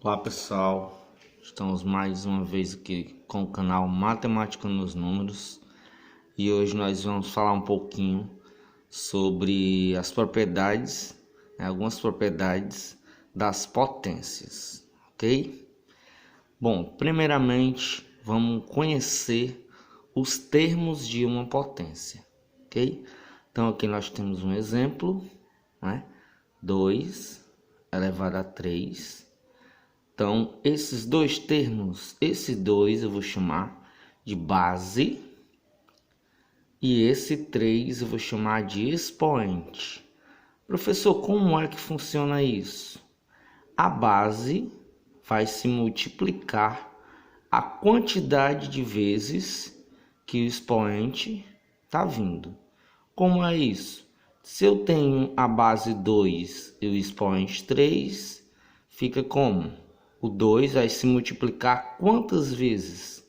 Olá pessoal, estamos mais uma vez aqui com o canal Matemática nos Números e hoje nós vamos falar um pouquinho sobre as propriedades, algumas propriedades das potências, ok? Bom, primeiramente vamos conhecer os termos de uma potência, ok? Então aqui nós temos um exemplo, 2 elevado a 3. Então, esses dois termos, esse 2 eu vou chamar de base e esse 3 eu vou chamar de expoente. Professor, como é que funciona isso? A base vai se multiplicar a quantidade de vezes que o expoente está vindo. Como é isso? Se eu tenho a base 2 e o expoente 3, fica como? O 2 vai se multiplicar quantas vezes?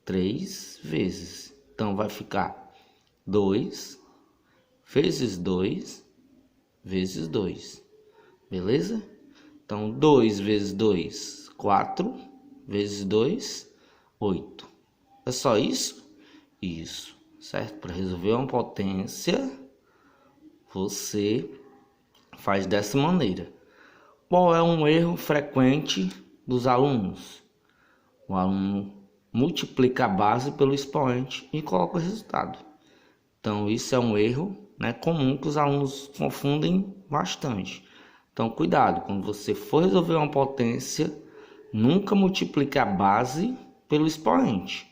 3 vezes. Então, vai ficar 2 vezes 2 vezes 2. Beleza? Então, 2 vezes 2, 4. Vezes 2, 8. É só isso? Isso. Certo? Para resolver uma potência, você faz dessa maneira. Qual é um erro frequente dos alunos? O aluno multiplica a base pelo expoente e coloca o resultado. Então, isso é um erro, comum que os alunos confundem bastante. Então, cuidado, quando você for resolver uma potência, nunca multiplique a base pelo expoente.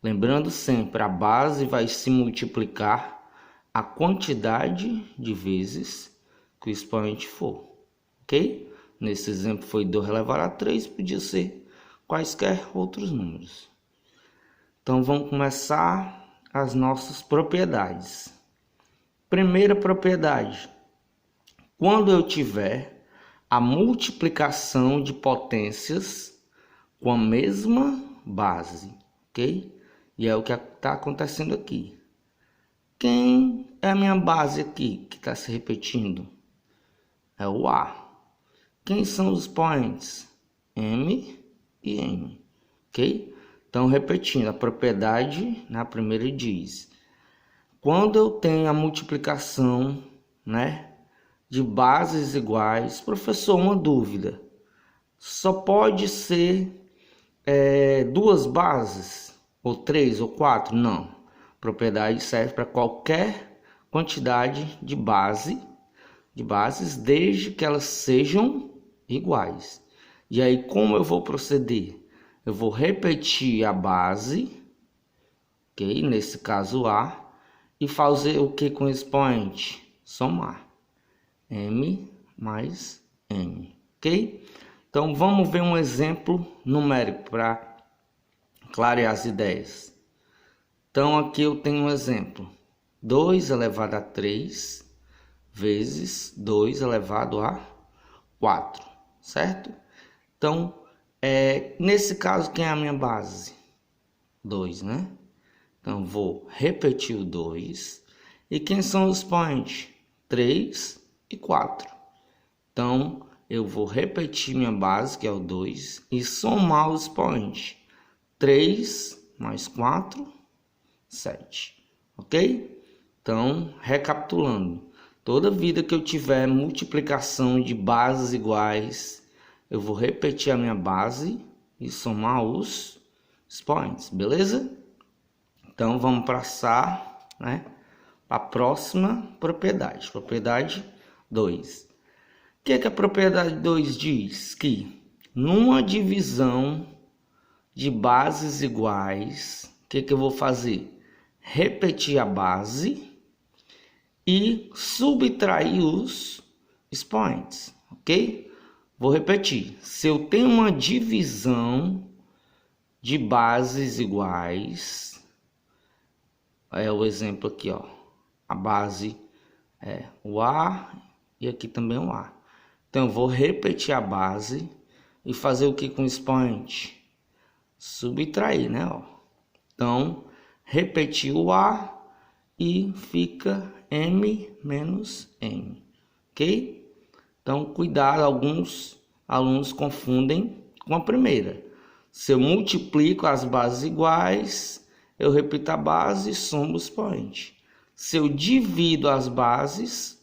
Lembrando sempre, a base vai se multiplicar a quantidade de vezes que o expoente for, ok? Nesse exemplo foi 2 elevado a 3, podia ser quaisquer outros números. Então vamos começar as nossas propriedades. Primeira propriedade: quando eu tiver a multiplicação de potências com a mesma base, ok? E é o que está acontecendo aqui. Quem é a minha base aqui que está se repetindo? É o A. Quem são os expoentes? M e N, ok? Então, repetindo, a propriedade na primeira diz: quando eu tenho a multiplicação, de bases iguais, professor, uma dúvida, só pode ser duas bases, ou 3 ou 4? Não. A propriedade serve para qualquer quantidade de bases, desde que elas sejam iguais. E aí, como eu vou proceder? Eu vou repetir a base, ok? Nesse caso A, e fazer o que com o expoente? Somar. M mais N, ok? Então, vamos ver um exemplo numérico para clarear as ideias. Então, aqui eu tenho um exemplo. 2 elevado a 3 vezes 2 elevado a 4. Certo? Então, nesse caso, quem é a minha base? 2, né? Então, vou repetir o 2. E quem são os expoentes? 3 e 4. Então, eu vou repetir minha base, que é o 2, e somar os expoentes. 3 mais 4, 7. Ok? Então, recapitulando. Toda vida que eu tiver multiplicação de bases iguais, eu vou repetir a minha base e somar os expoentes, beleza? Então, vamos passar, para a próxima propriedade. Propriedade 2. O que a propriedade 2 diz? Que numa divisão de bases iguais, o que eu vou fazer? Repetir a base e subtrair os expoentes, ok? Vou repetir. Se eu tenho uma divisão de bases iguais, é o exemplo aqui, ó. A base é o A e aqui também o A. Então, eu vou repetir a base e fazer o que com o expoente? Subtrair, ó. Então, repetir o A e fica M menos N, ok? Então, cuidado, alguns alunos confundem com a primeira. Se eu multiplico as bases iguais, eu repito a base e somo o expoente. Se eu divido as bases,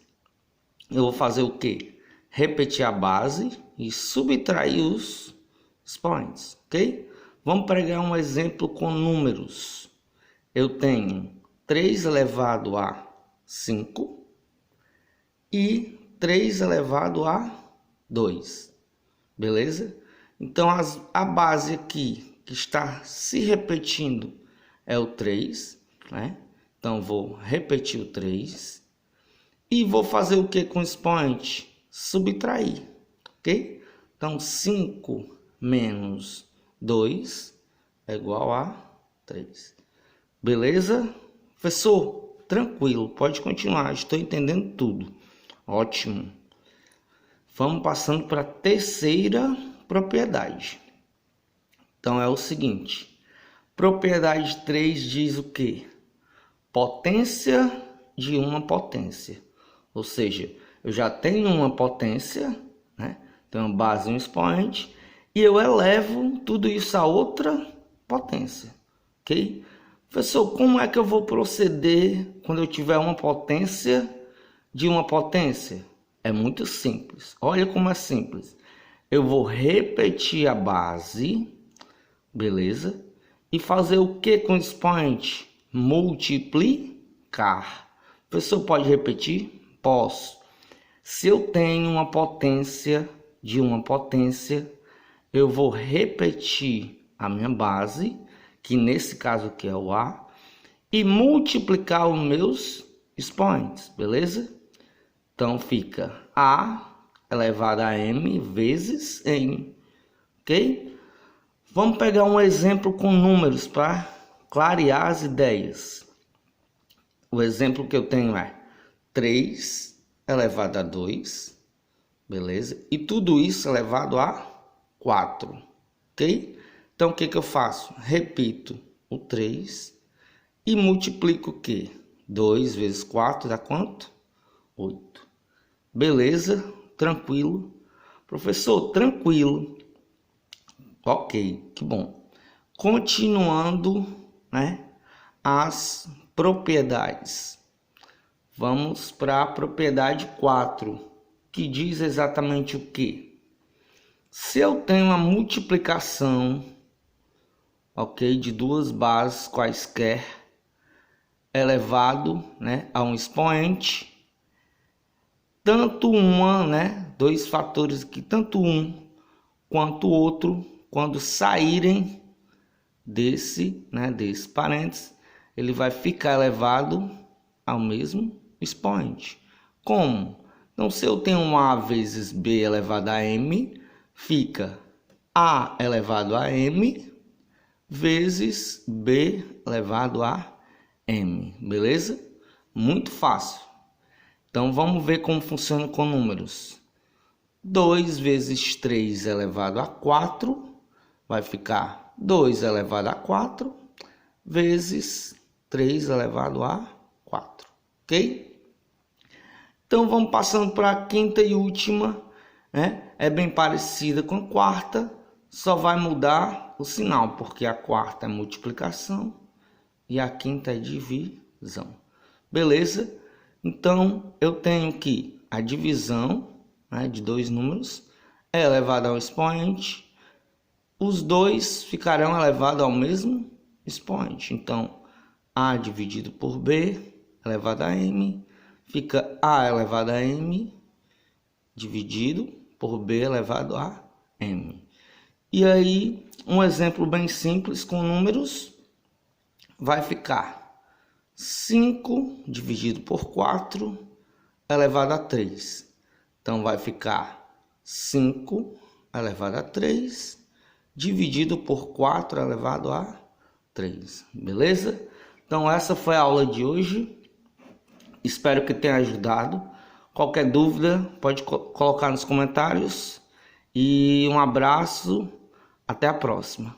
eu vou fazer o quê? Repetir a base e subtrair os expoentes, ok? Vamos pegar um exemplo com números. Eu tenho 3 elevado a 5 e 3 elevado a 2, beleza? Então, a base aqui que está se repetindo é o 3, né? Então, vou repetir o 3 e vou fazer o que com o expoente? Subtrair, ok? Então, 5 menos 2 é igual a 3. Beleza? Professor, tranquilo, pode continuar, estou entendendo tudo. Ótimo. Vamos passando para a terceira propriedade. Então é o seguinte, propriedade 3 diz o quê? Potência de uma potência. Ou seja, eu já tenho uma potência, né? Tenho uma base e um expoente, e eu elevo tudo isso a outra potência, ok? Professor, como é que eu vou proceder quando eu tiver uma potência de uma potência? É muito simples. Olha como é simples. Eu vou repetir a base, beleza? E fazer o que com o expoente? Multiplicar. Professor, pode repetir? Posso. Se eu tenho uma potência de uma potência, eu vou repetir a minha base, que nesse caso aqui é o A, e multiplicar os meus expoentes, beleza? Então fica A elevado a M vezes N, ok? Vamos pegar um exemplo com números para clarear as ideias. O exemplo que eu tenho é 3 elevado a 2, beleza? E tudo isso elevado a 4, ok? Então o que eu faço? Repito o 3 e multiplico o quê? 2 vezes 4 dá quanto? 8. Beleza? Tranquilo? Professor, tranquilo. Ok, que bom. Continuando, né, as propriedades. Vamos para a propriedade 4, que diz exatamente o quê? Se eu tenho uma multiplicação, ok, de duas bases quaisquer, elevado, né, a um expoente, tanto uma, né, dois fatores aqui, tanto um quanto o outro, quando saírem desse parênteses, ele vai ficar elevado ao mesmo expoente. Como? Então, se eu tenho um A vezes B elevado a M, fica A elevado a M vezes B elevado a M, beleza? Muito fácil. Então, vamos ver como funciona com números. 2 vezes 3 elevado a 4 vai ficar 2 elevado a 4 vezes 3 elevado a 4, ok? Então, vamos passando para a quinta e última, né? É bem parecida com a quarta, só vai mudar o sinal, porque a quarta é multiplicação e a quinta é divisão. Beleza? Então, eu tenho que a divisão, né, de dois números é elevada ao expoente. Os dois ficarão elevados ao mesmo expoente. Então, A dividido por B elevado a M, fica A elevado a M dividido por B elevado a M. E aí, um exemplo bem simples com números vai ficar 5 dividido por 4 elevado a 3. Então, vai ficar 5 elevado a 3 dividido por 4 elevado a 3. Beleza? Então, essa foi a aula de hoje. Espero que tenha ajudado. Qualquer dúvida, pode colocar nos comentários. E um abraço. Até a próxima.